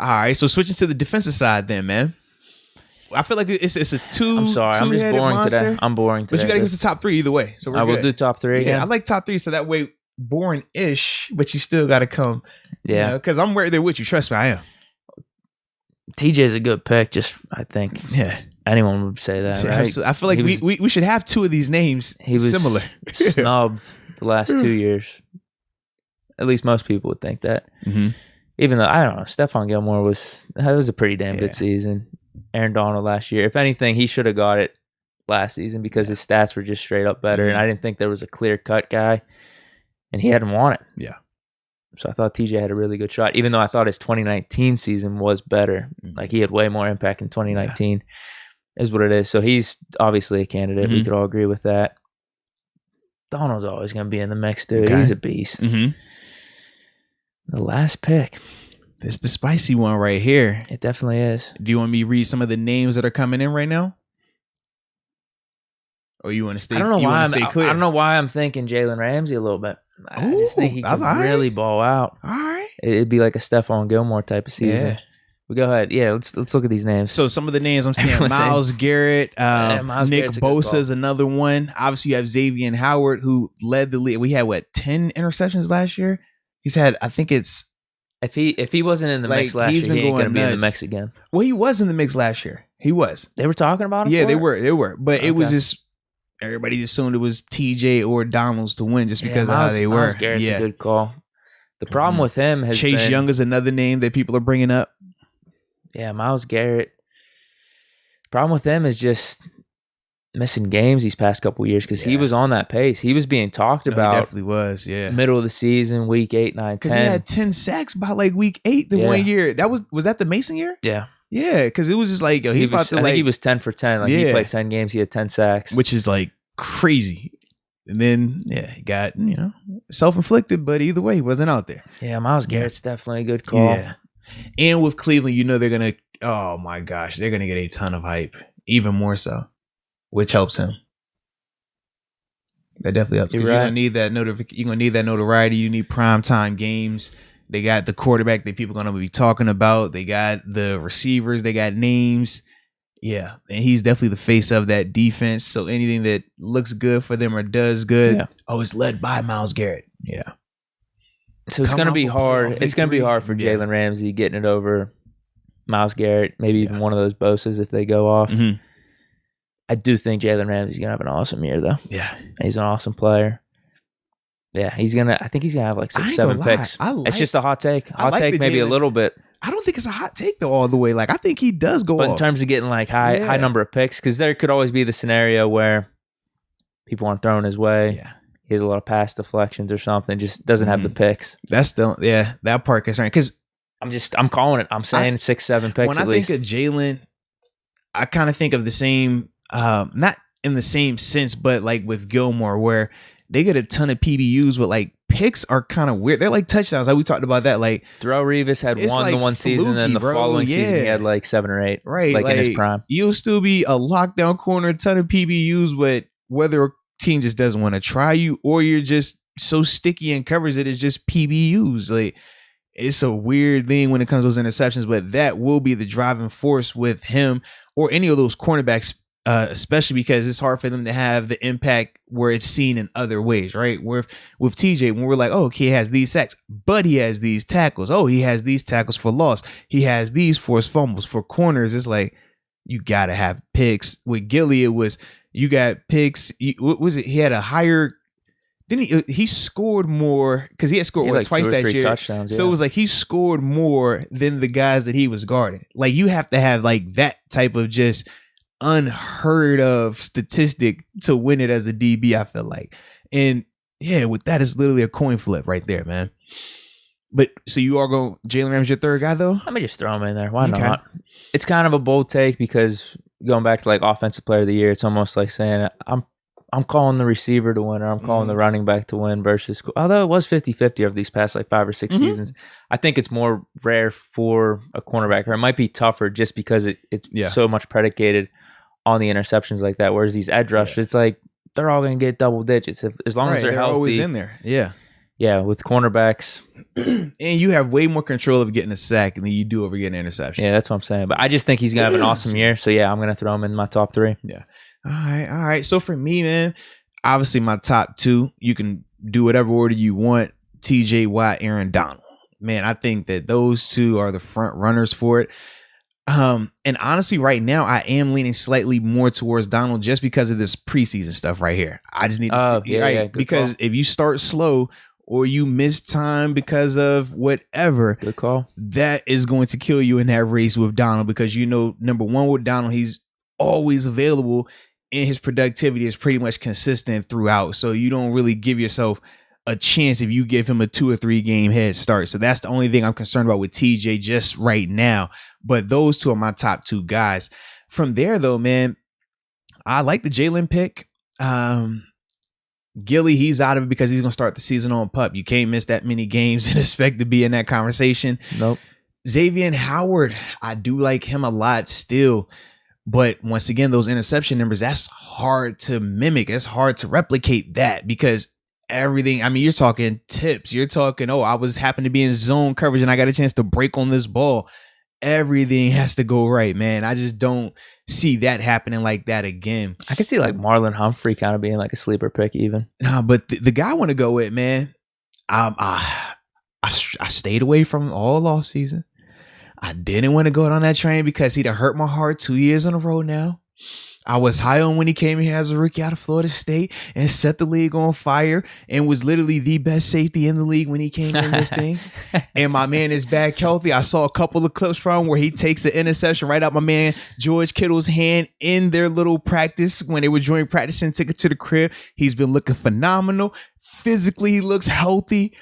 All right, so switching to the defensive side then, man. I feel like it's a two. I'm sorry, I'm just boring monster, today. I'm boring today. But you got to give us the top 3 either way. So I will do top 3 again. I like top 3, so that way boring-ish, but you still got to come. Yeah, because I'm right there with you. Trust me, I am. TJ's a good pick. Just I think. Yeah. Anyone would say that, right? I feel like we should have 2 of these names similar. Snubbed the last 2 years. At least most people would think that. Mm-hmm. Even though, I don't know, Stephon Gilmore was a pretty damn good season. Aaron Donald last year. If anything, he should have got it last season because his stats were just straight up better. And I didn't think there was a clear-cut guy. And he hadn't won it. Yeah. So I thought TJ had a really good shot, even though I thought his 2019 season was better. Like, he had way more impact in 2019. Is what it is. So he's obviously a candidate. We could all agree with that. Donald's always going to be in the mix, dude. Okay. He's a beast. The last pick. This is the spicy one right here. It definitely is. Do you want me to read some of the names that are coming in right now? Or you want to stay? I don't know why I'm thinking Jalen Ramsey a little bit. I just think he could really ball out. All right. It'd be like a Stephon Gilmore type of season. Yeah. But go ahead. Yeah, let's look at these names. So some of the names I'm seeing: Myles Garrett, Nick Bosa is another one. Obviously, you have Xavier Howard, who led the league. We had 10 interceptions last year. He's had, I think it's. If he wasn't in the mix last year, he ain't going to be in the mix again. Well, he was in the mix last year. He was. They were talking about him. Yeah, they were. But it was just everybody assumed it was TJ or Donalds to win just because of how they were. Myles Garrett's a good call. The problem with him has Chase Young is another name that people are bringing up. Yeah, Myles Garrett. The problem with them is just missing games these past couple of years because he was on that pace. He was being talked about. He definitely was, middle of the season, week 8, 9, 10. Because he had 10 sacks by like week 8 the 1 year. Was that the Mason year? Yeah. Yeah, because it was just like, yo, I think he was 10 for 10. Like he played 10 games, he had 10 sacks. Which is like crazy. And then, he got, self-inflicted, but either way, he wasn't out there. Yeah, Myles Garrett's definitely a good call. Yeah. And with Cleveland, they're going to, oh my gosh, they're going to get a ton of hype, even more so, which helps him. That definitely helps. Because you're going to need that you're going to need that notoriety. You need primetime games. They got the quarterback that people are going to be talking about. They got the receivers. They got names. Yeah, and he's definitely the face of that defense. So anything that looks good for them or does good, it's led by Myles Garrett. Yeah. So it's going to be hard. It's going to be hard for Jalen Ramsey getting it over Myles Garrett, maybe even one of those Bosas if they go off. Mm-hmm. I do think Jalen Ramsey's going to have an awesome year, though. Yeah. He's an awesome player. Yeah, I think he's going to have like 6, 7 picks. It's just a hot take. Hot take maybe a little bit. I don't think it's a hot take, though, all the way. Like, I think he does go off. But in terms of getting like high number of picks, because there could always be the scenario where people aren't thrown his way. Yeah. He has a lot of pass deflections or something. Just doesn't have the picks. That's still, that part concerning. Because I'm calling it. I'm saying 6, 7 picks at least. When I think of Jalen, I kind of think of the same, not in the same sense, but like with Gilmore, where they get a ton of PBUs, but like picks are kind of weird. They're like touchdowns. Like we talked about that. Like Darrell Revis had one the one season, and the following season he had like 7 or 8. Right, like in his prime. You'll still be a lockdown corner, a ton of PBUs, but whether a team just doesn't want to try you or you're just so sticky and covers it's just PBUs. Like it's a weird thing when it comes to those interceptions, but that will be the driving force with him or any of those cornerbacks. Especially because it's hard for them to have the impact where it's seen in other ways, right? Where with TJ, when we're like, oh, okay, he has these sacks, but he has these tackles. Oh, he has these tackles for loss. He has these forced fumbles. For corners, it's like you gotta have picks. With Gilly, it was you got picks. What was it? He had a higher. Didn't he? He scored more because he had scored like twice that year. Touchdowns, so it was like he scored more than the guys that he was guarding. Like you have to have like that type of just unheard of statistic to win it as a DB, I feel like. And with that, it's literally a coin flip right there, man. But so you are going Jalen Ramsey your third guy though? Let me just throw him in there. Why not? It's kind of a bold take because going back to like offensive player of the year, it's almost like saying I'm calling the receiver to win or I'm calling the running back to win versus, although it was 50-50 over these past like 5 or 6 seasons, I think it's more rare for a cornerback, or it might be tougher just because it's so much predicated on the interceptions like that. Whereas these edge rushers, it's like they're all going to get double digits as long as they're healthy. Always in there. Yeah. Yeah, with cornerbacks. And you have way more control of getting a sack than you do over getting an interception. Yeah, that's what I'm saying. But I just think he's going to have an awesome year. So, yeah, I'm going to throw him in my top 3. Yeah. All right. So, for me, man, obviously my top 2, you can do whatever order you want. TJ Watt, Aaron Donald. Man, I think that those 2 are the front runners for it. And honestly, right now, I am leaning slightly more towards Donald just because of this preseason stuff right here. I just need to see, right? Because if you start slow or you miss time because of whatever, good call. That is going to kill you in that race with Donald, because number one with Donald, he's always available and his productivity is pretty much consistent throughout. So you don't really give yourself a chance if you give him a 2 or 3 game head start. So that's the only thing I'm concerned about with TJ just right now. But those 2 are my top 2 guys. From there, though, man, I like the Jalen pick. Gilly, he's out of it because he's going to start the season on PUP. You can't miss that many games and expect to be in that conversation. Nope. Xavier Howard, I do like him a lot still. But once again, those interception numbers, that's hard to mimic. It's hard to replicate that because everything, I mean, you're talking tips. You're talking, I happened to be in zone coverage and I got a chance to break on this ball. Everything has to go right, man. I just don't see that happening like that again. I can see like Marlon Humphrey kind of being like a sleeper pick even. Nah, but the guy I want to go with, man, I stayed away from all off season. I didn't want to go on that train because he'd hurt my heart 2 years in a row now. I was high on when he came here as a rookie out of Florida State and set the league on fire and was literally the best safety in the league when he came in this thing. And my man is back healthy. I saw a couple of clips from him where he takes an interception right out my man George Kittle's hand in their little practice when they were joint practicing, took it to the crib. He's been looking phenomenal. Physically, he looks healthy.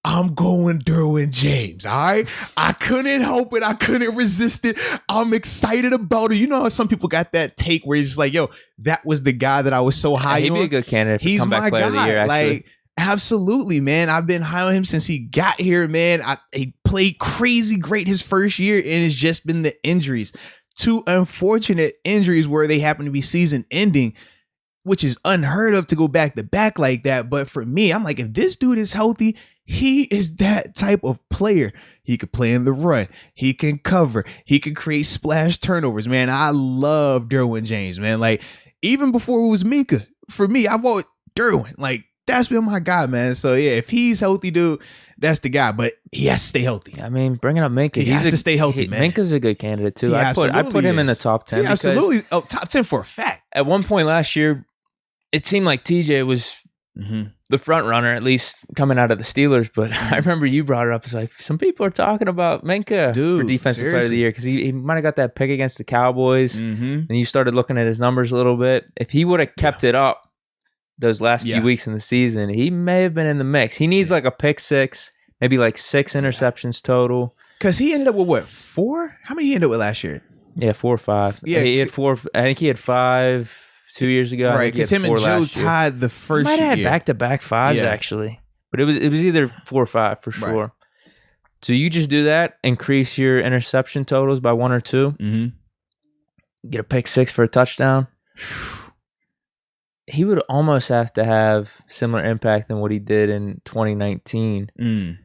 I'm going Derwin James, all right? I couldn't help it. I couldn't resist it. I'm excited about it. You know how some people got that take where he's just like, yo, that was the guy that I was so high on. He'd be a good candidate for comeback player of the year, actually. Like, absolutely, man. I've been high on him since he got here, man. He played crazy great his first year, and it's just been the injuries. 2 unfortunate injuries where they happen to be season ending, which is unheard of to go back to back like that. But for me, I'm like, if this dude is healthy, he is that type of player. He could play in the run. He can cover. He can create splash turnovers, man. I love Derwin James, man. Like, even before it was Minka, for me, I vote Derwin. Like, that's been my guy, man. So, yeah, if he's healthy, dude, that's the guy. But he has to stay healthy. I mean, bringing up Minka. He has to stay healthy, man. Minka's a good candidate, too. I put him in the top 10. Yeah, absolutely. Oh, top 10 for a fact. At one point last year, it seemed like TJ was the front runner, at least coming out of the Steelers. But I remember you brought it up. It's like, some people are talking about Minka for defensive player of the year because he might have got that pick against the Cowboys. And you started looking at his numbers a little bit. If he would have kept it up those last few weeks in the season, he may have been in the mix. He needs like a pick 6, maybe like 6 interceptions total. Because he ended up with what, 4? How many he ended up with last year? Yeah, 4 or 5. Yeah, he had 4. I think he had 5 2 years ago. Right, because him and Joe tied the first year. Might have had back-to-back 5s, actually. But it was either 4 or 5 for sure. Right. So you just do that, increase your interception totals by 1 or 2, get a pick 6 for a touchdown. He would almost have to have similar impact than what he did in 2019.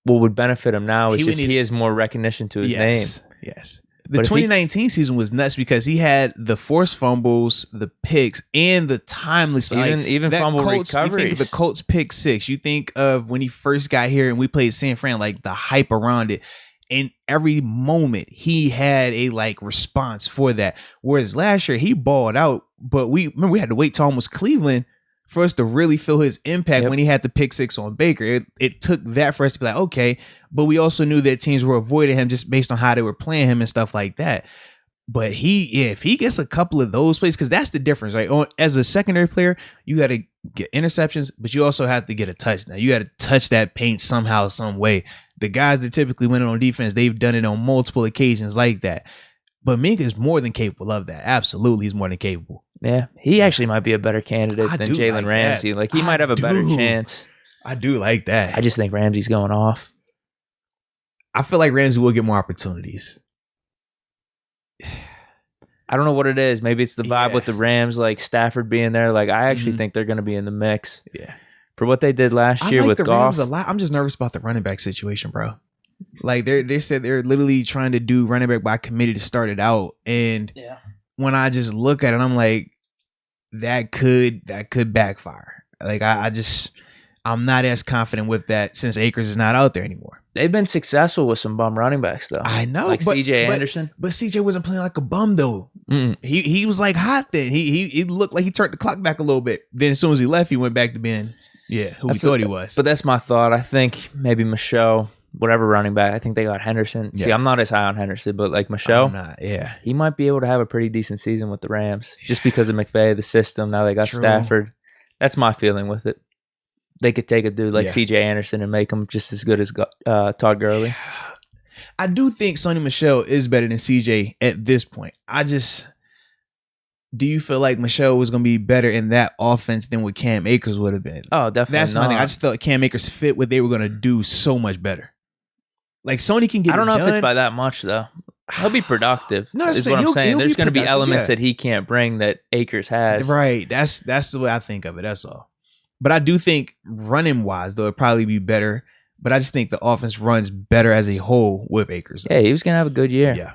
What would benefit him now is he has more recognition to his name. Yes. The 2019 season was nuts because he had the forced fumbles, the picks, and the timely even fumble recoveries. You think of the Colts pick 6. You think of when he first got here and we played San Fran, like the hype around it. And every moment he had a response for that. Whereas last year he balled out, but we had to wait till almost Cleveland for us to really feel his impact when he had the pick 6 on Baker. It took that for us to be like, okay, but we also knew that teams were avoiding him just based on how they were playing him and stuff like that. But if he gets a couple of those plays, because that's the difference, right? As a secondary player, you got to get interceptions, but you also have to get a touchdown. You got to touch that paint somehow, some way. The guys that typically win it on defense, they've done it on multiple occasions like that. But Minka is more than capable of that. Absolutely, he's more than capable. Yeah, he actually might be a better candidate than Jalen Ramsey. That. He might have a better chance. I do like that. I just think Ramsey's going off. I feel like Ramsey will get more opportunities. I don't know what it is. Maybe it's the vibe with the Rams, like Stafford being there. I actually think they're going to be in the mix. Yeah. For what they did last year like with the Goff. Rams a lot. I'm just nervous about the running back situation, bro. Like they said they're literally trying to do running back by committee to start it out, and when I just look at it, I'm like, that could backfire. Like I'm not as confident with that since Akers is not out there anymore. They've been successful with some bum running backs though. I know, like CJ Anderson, but CJ wasn't playing like a bum though. He was like hot then. He looked like he turned the clock back a little bit. Then as soon as he left, he went back to being who he thought he was. But that's my thought. I think maybe Michelle, whatever running back. I think they got Henderson. See, I'm not as high on Henderson, but like Michelle, he might be able to have a pretty decent season with the Rams just because of McVay, the system. Now they got Stafford. That's my feeling with it. They could take a dude like CJ Anderson and make him just as good as Todd Gurley. I do think Sonny Michel is better than CJ at this point. Do you feel like Michel was going to be better in that offense than what Cam Akers would have been? Oh, definitely. That's my thing. I just thought Cam Akers fit what they were going to do so much better. Like Sony can get. I don't know if it's by that much though. He'll be productive. No, is what I'm saying. There's going to be elements that he can't bring that Akers has. Right. That's the way I think of it. That's all. But I do think running wise, though, it'd probably be better. But I just think the offense runs better as a whole with Akers. Yeah, he was going to have a good year. Yeah.